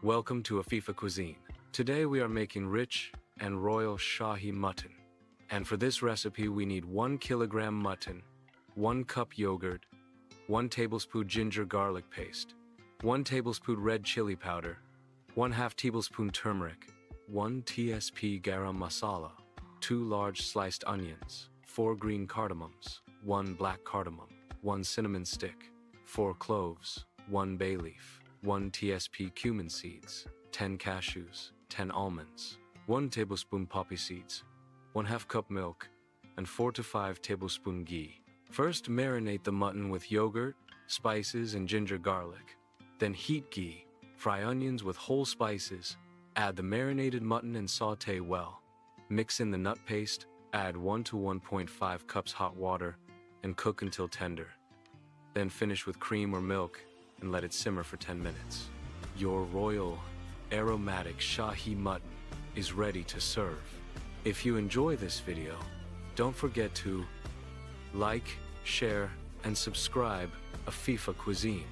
Welcome to Afifa Cuisine. Today we are making rich and royal Shahi mutton. And for this recipe we need 1 kilogram mutton, 1 cup yogurt, 1 tablespoon ginger garlic paste, 1 tablespoon red chili powder, 1/2 tablespoon turmeric, 1 tsp garam masala, 2 large sliced onions, 4 green cardamoms, 1 black cardamom, 1 cinnamon stick, 4 cloves, 1 bay leaf, 1 tsp cumin seeds, 10 cashews, 10 almonds, 1 tablespoon poppy seeds, 1/2 cup milk, and 4 to 5 tablespoon ghee. First, marinate the mutton with yogurt, spices, and ginger garlic. Then heat ghee, fry onions with whole spices, add the marinated mutton and saute well. Mix in the nut paste, add 1 to 1.5 cups hot water, and cook until tender. Then finish with cream or milk and let it simmer for 10 minutes. Your royal, aromatic Shahi mutton is ready to serve. If you enjoy this video, don't forget to like, share, and subscribe Afifa Cuisine.